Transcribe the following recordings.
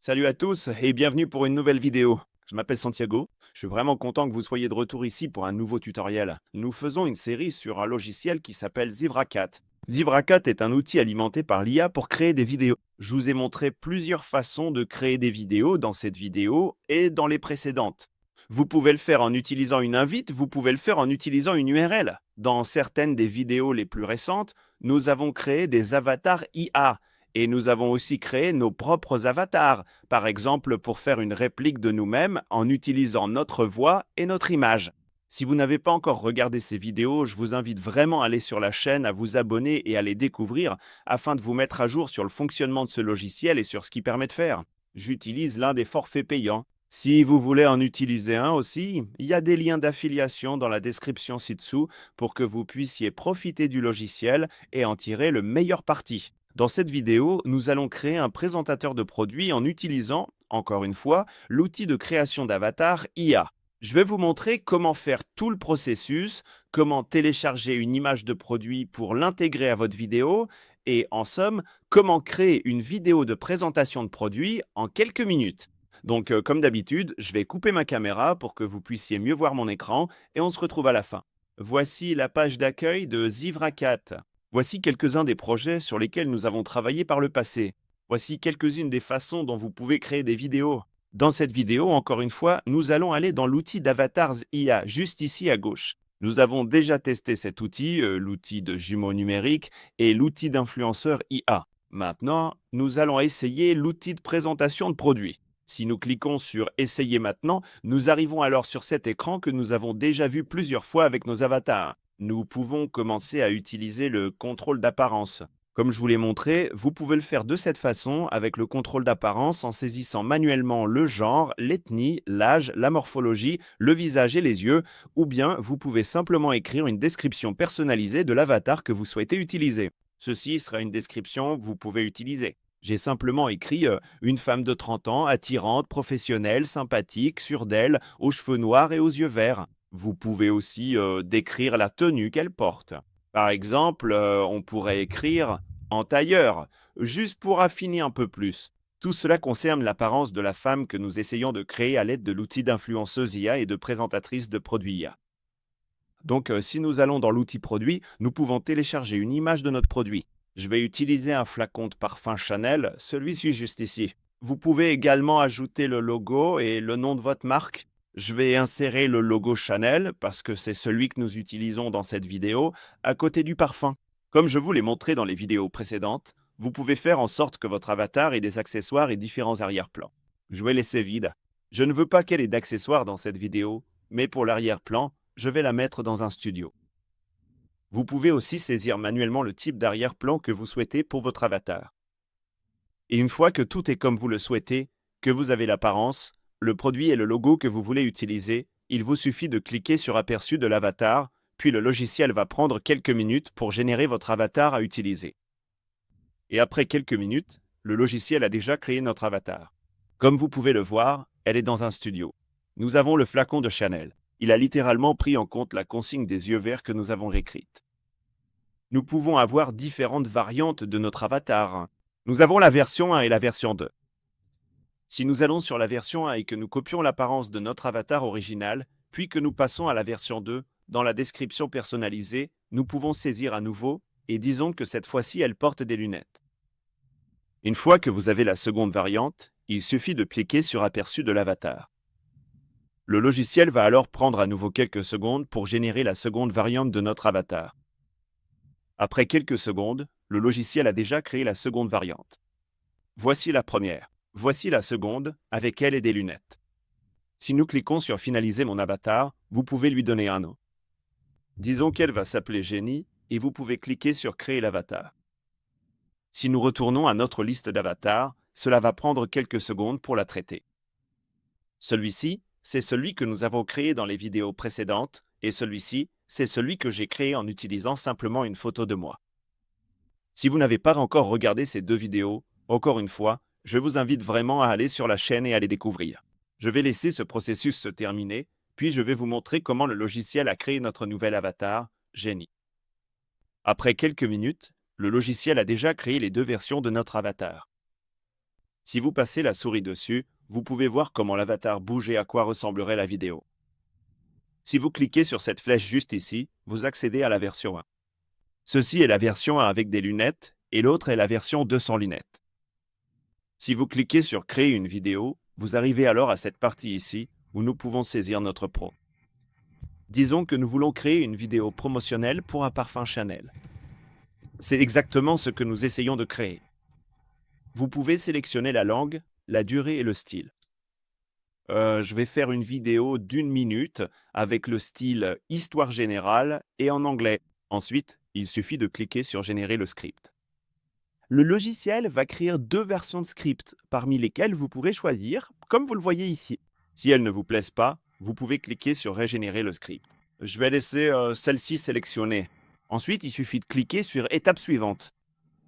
Salut à tous et bienvenue pour une nouvelle vidéo. Je m'appelle Santiago, je suis vraiment content que vous soyez de retour ici pour un nouveau tutoriel. Nous faisons une série sur un logiciel qui s'appelle ZiVraCat. ZiVraCat est un outil alimenté par l'IA pour créer des vidéos. Je vous ai montré plusieurs façons de créer des vidéos dans cette vidéo et dans les précédentes. Vous pouvez le faire en utilisant une invite, vous pouvez le faire en utilisant une URL. Dans certaines des vidéos les plus récentes, nous avons créé des avatars IA. Et nous avons aussi créé nos propres avatars, par exemple pour faire une réplique de nous-mêmes en utilisant notre voix et notre image. Si vous n'avez pas encore regardé ces vidéos, je vous invite vraiment à aller sur la chaîne, à vous abonner et à les découvrir afin de vous mettre à jour sur le fonctionnement de ce logiciel et sur ce qu'il permet de faire. J'utilise l'un des forfaits payants. Si vous voulez en utiliser un aussi, il y a des liens d'affiliation dans la description ci-dessous pour que vous puissiez profiter du logiciel et en tirer le meilleur parti. Dans cette vidéo, nous allons créer un présentateur de produits en utilisant, encore une fois, l'outil de création d'avatar IA. Je vais vous montrer comment faire tout le processus, comment télécharger une image de produit pour l'intégrer à votre vidéo et, en somme, comment créer une vidéo de présentation de produit en quelques minutes. Donc, comme d'habitude, je vais couper ma caméra pour que vous puissiez mieux voir mon écran et on se retrouve à la fin. Voici la page d'accueil de ZiVraCat. Voici quelques-uns des projets sur lesquels nous avons travaillé par le passé. Voici quelques-unes des façons dont vous pouvez créer des vidéos. Dans cette vidéo, encore une fois, nous allons aller dans l'outil d'Avatars IA, juste ici à gauche. Nous avons déjà testé cet outil, l'outil de jumeaux numériques et l'outil d'influenceur IA. Maintenant, nous allons essayer l'outil de présentation de produits. Si nous cliquons sur Essayer maintenant, nous arrivons alors sur cet écran que nous avons déjà vu plusieurs fois avec nos avatars. Nous pouvons commencer à utiliser le contrôle d'apparence. Comme je vous l'ai montré, vous pouvez le faire de cette façon avec le contrôle d'apparence en saisissant manuellement le genre, l'ethnie, l'âge, la morphologie, le visage et les yeux, ou bien vous pouvez simplement écrire une description personnalisée de l'avatar que vous souhaitez utiliser. Ceci sera une description que vous pouvez utiliser. J'ai simplement écrit une femme de 30 ans, attirante, professionnelle, sympathique, sûre d'elle, aux cheveux noirs et aux yeux verts. Vous pouvez aussi décrire la tenue qu'elle porte. Par exemple, on pourrait écrire en tailleur, juste pour affiner un peu plus. Tout cela concerne l'apparence de la femme que nous essayons de créer à l'aide de l'outil d'influenceuse IA et de présentatrice de produits IA. Donc, si nous allons dans l'outil produit, nous pouvons télécharger une image de notre produit. Je vais utiliser un flacon de parfum Chanel, celui-ci juste ici. Vous pouvez également ajouter le logo et le nom de votre marque. Je vais insérer le logo Chanel, parce que c'est celui que nous utilisons dans cette vidéo, à côté du parfum. Comme je vous l'ai montré dans les vidéos précédentes, vous pouvez faire en sorte que votre avatar ait des accessoires et différents arrière-plans. Je vais laisser vide. Je ne veux pas qu'elle ait d'accessoires dans cette vidéo, mais pour l'arrière-plan, je vais la mettre dans un studio. Vous pouvez aussi saisir manuellement le type d'arrière-plan que vous souhaitez pour votre avatar. Et une fois que tout est comme vous le souhaitez, que vous avez l'apparence, le produit et le logo que vous voulez utiliser, il vous suffit de cliquer sur Aperçu de l'avatar, puis le logiciel va prendre quelques minutes pour générer votre avatar à utiliser. Et après quelques minutes, le logiciel a déjà créé notre avatar. Comme vous pouvez le voir, elle est dans un studio. Nous avons le flacon de Chanel. Il a littéralement pris en compte la consigne des yeux verts que nous avons réécrite. Nous pouvons avoir différentes variantes de notre avatar. Nous avons la version 1 et la version 2. Si nous allons sur la version 1 et que nous copions l'apparence de notre avatar original, puis que nous passons à la version 2, dans la description personnalisée, nous pouvons saisir à nouveau et disons que cette fois-ci elle porte des lunettes. Une fois que vous avez la seconde variante, il suffit de cliquer sur Aperçu de l'avatar. Le logiciel va alors prendre à nouveau quelques secondes pour générer la seconde variante de notre avatar. Après quelques secondes, le logiciel a déjà créé la seconde variante. Voici la première. Voici la seconde, avec elle et des lunettes. Si nous cliquons sur Finaliser mon avatar, vous pouvez lui donner un nom. Disons qu'elle va s'appeler Jenny et vous pouvez cliquer sur Créer l'avatar. Si nous retournons à notre liste d'avatars, cela va prendre quelques secondes pour la traiter. Celui-ci, c'est celui que nous avons créé dans les vidéos précédentes et celui-ci, c'est celui que j'ai créé en utilisant simplement une photo de moi. Si vous n'avez pas encore regardé ces deux vidéos, encore une fois, je vous invite vraiment à aller sur la chaîne et à les découvrir. Je vais laisser ce processus se terminer, puis je vais vous montrer comment le logiciel a créé notre nouvel avatar, Jenny. Après quelques minutes, le logiciel a déjà créé les deux versions de notre avatar. Si vous passez la souris dessus, vous pouvez voir comment l'avatar bouge et à quoi ressemblerait la vidéo. Si vous cliquez sur cette flèche juste ici, vous accédez à la version 1. Ceci est la version 1 avec des lunettes et l'autre est la version 2 sans lunettes. Si vous cliquez sur Créer une vidéo, vous arrivez alors à cette partie ici où nous pouvons saisir notre pro. Disons que nous voulons créer une vidéo promotionnelle pour un parfum Chanel. C'est exactement ce que nous essayons de créer. Vous pouvez sélectionner la langue, la durée et le style. Je vais faire une vidéo d'1 minute avec le style Histoire générale et en anglais. Ensuite, il suffit de cliquer sur Générer le script. Le logiciel va créer 2 versions de script, parmi lesquelles vous pourrez choisir, comme vous le voyez ici. Si elles ne vous plaisent pas, vous pouvez cliquer sur Régénérer le script. Je vais laisser celle-ci sélectionnée. Ensuite, il suffit de cliquer sur Étape suivante.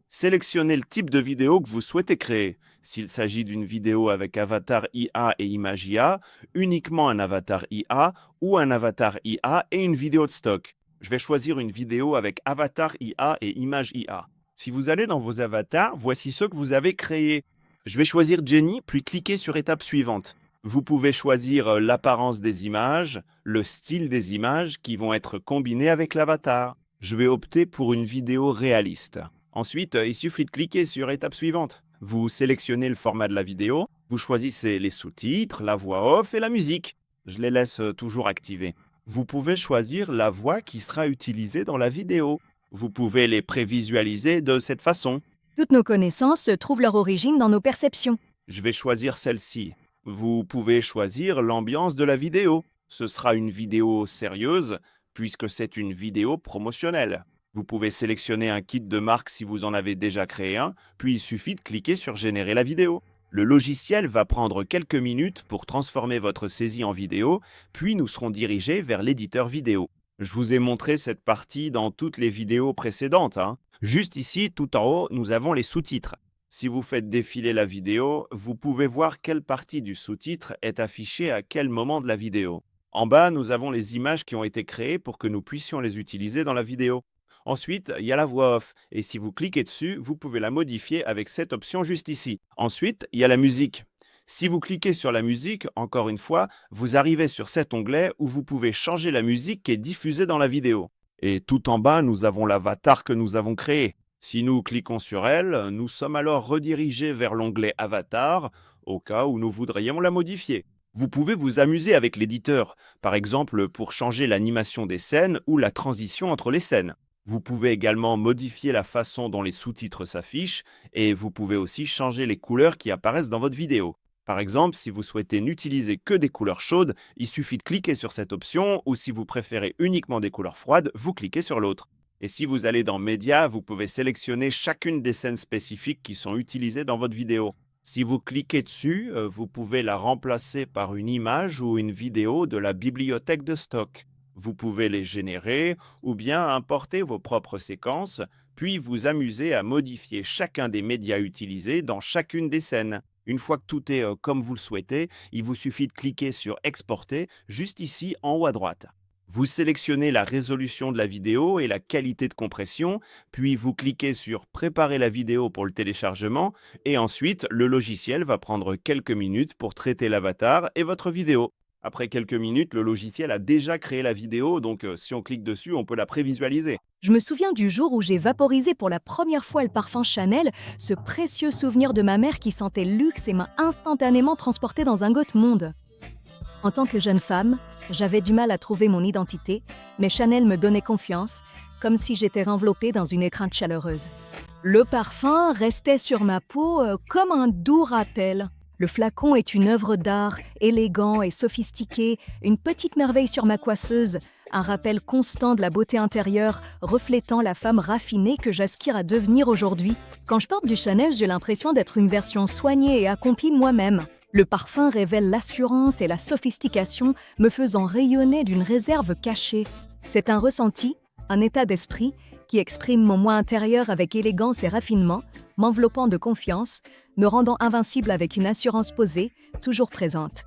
Sélectionnez le type de vidéo que vous souhaitez créer. S'il s'agit d'une vidéo avec avatar IA et image IA, uniquement un avatar IA ou un avatar IA et une vidéo de stock. Je vais choisir une vidéo avec avatar IA et image IA. Si vous allez dans vos avatars, voici ceux que vous avez créés. Je vais choisir Jenny, puis cliquer sur Étape suivante. Vous pouvez choisir l'apparence des images, le style des images qui vont être combinés avec l'avatar. Je vais opter pour une vidéo réaliste. Ensuite, il suffit de cliquer sur Étape suivante. Vous sélectionnez le format de la vidéo, vous choisissez les sous-titres, la voix off et la musique. Je les laisse toujours activés. Vous pouvez choisir la voix qui sera utilisée dans la vidéo. Vous pouvez les prévisualiser de cette façon. Toutes nos connaissances trouvent leur origine dans nos perceptions. Je vais choisir celle-ci. Vous pouvez choisir l'ambiance de la vidéo. Ce sera une vidéo sérieuse, puisque c'est une vidéo promotionnelle. Vous pouvez sélectionner un kit de marque si vous en avez déjà créé un, puis il suffit de cliquer sur Générer la vidéo. Le logiciel va prendre quelques minutes pour transformer votre saisie en vidéo, puis nous serons dirigés vers l'éditeur vidéo. Je vous ai montré cette partie dans toutes les vidéos précédentes. Juste ici, tout en haut, nous avons les sous-titres. Si vous faites défiler la vidéo, vous pouvez voir quelle partie du sous-titre est affichée à quel moment de la vidéo. En bas, nous avons les images qui ont été créées pour que nous puissions les utiliser dans la vidéo. Ensuite, il y a la voix off, et si vous cliquez dessus, vous pouvez la modifier avec cette option juste ici. Ensuite, il y a la musique. Si vous cliquez sur la musique, encore une fois, vous arrivez sur cet onglet où vous pouvez changer la musique qui est diffusée dans la vidéo. Et tout en bas, nous avons l'avatar que nous avons créé. Si nous cliquons sur elle, nous sommes alors redirigés vers l'onglet Avatar, au cas où nous voudrions la modifier. Vous pouvez vous amuser avec l'éditeur, par exemple pour changer l'animation des scènes ou la transition entre les scènes. Vous pouvez également modifier la façon dont les sous-titres s'affichent et vous pouvez aussi changer les couleurs qui apparaissent dans votre vidéo. Par exemple, si vous souhaitez n'utiliser que des couleurs chaudes, il suffit de cliquer sur cette option ou si vous préférez uniquement des couleurs froides, vous cliquez sur l'autre. Et si vous allez dans Médias, vous pouvez sélectionner chacune des scènes spécifiques qui sont utilisées dans votre vidéo. Si vous cliquez dessus, vous pouvez la remplacer par une image ou une vidéo de la bibliothèque de stock. Vous pouvez les générer ou bien importer vos propres séquences, puis vous amuser à modifier chacun des médias utilisés dans chacune des scènes. Une fois que tout est comme vous le souhaitez, il vous suffit de cliquer sur Exporter, juste ici en haut à droite. Vous sélectionnez la résolution de la vidéo et la qualité de compression, puis vous cliquez sur Préparer la vidéo pour le téléchargement, et ensuite le logiciel va prendre quelques minutes pour traiter l'avatar et votre vidéo. Après quelques minutes, le logiciel a déjà créé la vidéo, donc si on clique dessus, on peut la prévisualiser. Je me souviens du jour où j'ai vaporisé pour la première fois le parfum Chanel, ce précieux souvenir de ma mère qui sentait le luxe et m'a instantanément transportée dans un autre monde. En tant que jeune femme, j'avais du mal à trouver mon identité, mais Chanel me donnait confiance, comme si j'étais enveloppée dans une étreinte chaleureuse. Le parfum restait sur ma peau comme un doux rappel. Le flacon est une œuvre d'art, élégant et sophistiqué, une petite merveille sur ma coisseuse, un rappel constant de la beauté intérieure, reflétant la femme raffinée que j'aspire à devenir aujourd'hui. Quand je porte du Chanel, j'ai l'impression d'être une version soignée et accomplie de moi-même. Le parfum révèle l'assurance et la sophistication, me faisant rayonner d'une réserve cachée. C'est un ressenti, un état d'esprit, qui exprime mon moi intérieur avec élégance et raffinement, m'enveloppant de confiance, me rendant invincible avec une assurance posée, toujours présente.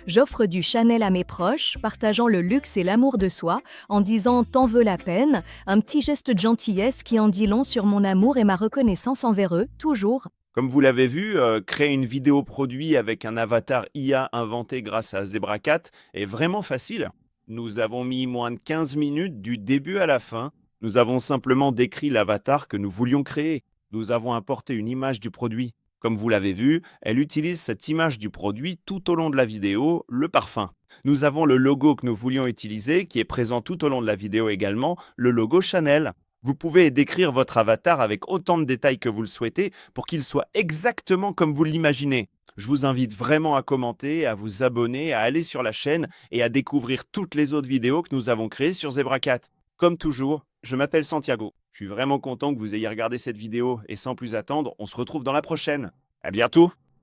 J'offre du Chanel à mes proches, partageant le luxe et l'amour de soi, en disant « t'en veux la peine », un petit geste de gentillesse qui en dit long sur mon amour et ma reconnaissance envers eux, toujours. Comme vous l'avez vu, créer une vidéo produit avec un avatar IA inventé grâce à ZebraCat est vraiment facile. Nous avons mis moins de 15 minutes du début à la fin. Nous avons simplement décrit l'avatar que nous voulions créer. Nous avons importé une image du produit. Comme vous l'avez vu, elle utilise cette image du produit tout au long de la vidéo, le parfum. Nous avons le logo que nous voulions utiliser, qui est présent tout au long de la vidéo également, le logo Chanel. Vous pouvez décrire votre avatar avec autant de détails que vous le souhaitez pour qu'il soit exactement comme vous l'imaginez. Je vous invite vraiment à commenter, à vous abonner, à aller sur la chaîne et à découvrir toutes les autres vidéos que nous avons créées sur ZebraCat. Comme toujours, je m'appelle Santiago. Je suis vraiment content que vous ayez regardé cette vidéo et sans plus attendre, on se retrouve dans la prochaine. À bientôt!